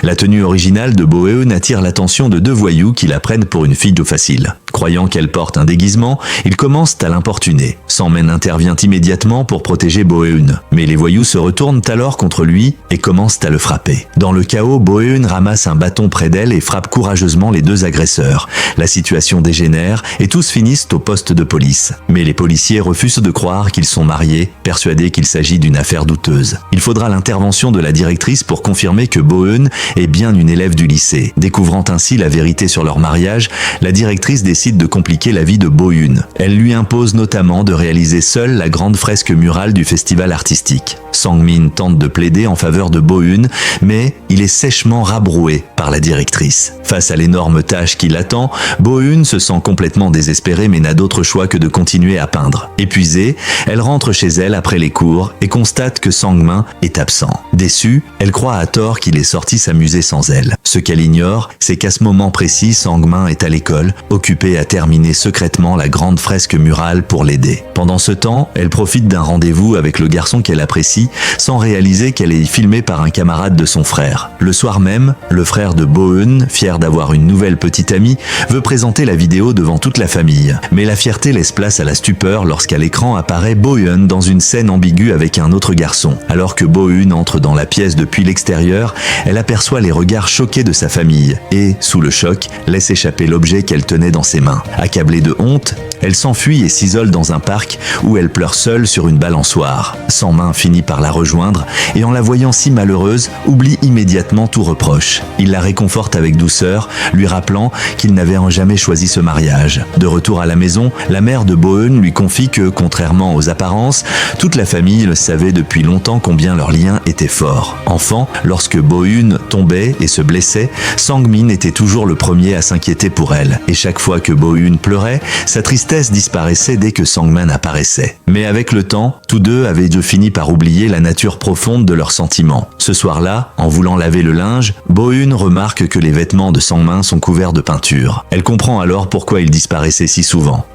La tenue originale de Bo-eun attire l'attention de deux voyous qui la prennent pour une fille d'eau facile. Croyant qu'elle porte un déguisement, ils commencent à l'importuner. Sangmin intervient immédiatement pour protéger Bo-eun, mais les voyous se retournent alors contre lui et commencent à le frapper. Dans le chaos, Bo-eun ramasse un bâton près d'elle et frappe courageusement les deux agresseurs. La situation dégénère et tous finissent au poste de police. Mais les policiers refusent de croire qu'ils sont mariés, persuadés qu'il s'agit d'une affaire douteuse. Il faudra l'intervention de la directrice pour confirmer que Bo-eun est bien une élève du lycée. Découvrant ainsi la vérité sur leur mariage, la directrice décide de compliquer la vie de Bo-eun. Elle lui impose notamment de réaliser seule la grande fresque murale du festival artistique. Sangmin tente de plaider en faveur de Bo-eun, mais il est sèchement rabroué par la directrice. Face à l'énorme tâche qui l'attend, Bo-eun se sent complètement désespérée mais n'a d'autre choix que de continuer à peindre. Épuisée, elle rentre chez elle après les cours et constate que Sangmin est absent. Déçue, elle croit à tort qu'il est sorti s'amuser sans elle. Ce qu'elle ignore, c'est qu'à ce moment précis, Sangmin est à l'école, occupé à terminer secrètement la grande fresque murale pour l'aider. Pendant ce temps, elle profite d'un rendez-vous avec le garçon qu'elle apprécie, sans réaliser qu'elle est filmée par un camarade de son frère. Le soir même, le frère de Bo-eun, fier d'avoir une nouvelle petite amie, veut présenter la vidéo devant toute la famille. Mais la fierté laisse place à la stupeur lorsqu'à l'écran apparaît Bo-eun dans une scène ambiguë avec un autre garçon. Alors que Bo-eun entre dans la pièce depuis l'extérieur, elle aperçoit les regards choqués de sa famille et, sous le choc, laisse échapper l'objet qu'elle tenait dans ses mains. Accablée de honte, elle s'enfuit et s'isole dans un parc où elle pleure seule sur une balançoire. Sangmin finit par la rejoindre et en la voyant si malheureuse, oublie immédiatement tout reproche. Il la réconforte avec douceur, lui rappelant qu'il n'avait jamais choisi ce mariage. De retour à la maison, la mère de Bo-eun lui confie que, contrairement aux apparences, toute la famille savait depuis longtemps combien leur lien était fort. Enfant, lorsque Bo-eun tombait et se blessait, Sangmin était toujours le premier à s'inquiéter pour elle. Et chaque fois que Bo-eun pleurait, sa tristesse disparaissait dès que Sangmin apparaissait. Mais avec le temps, tous deux avaient fini par oublier la nature profonde de leurs sentiments. Ce soir-là, en voulant laver le linge, Bo-eun remarque que les vêtements de Sangmin sont couverts de peinture. Elle comprend alors pourquoi il disparaissait si souvent.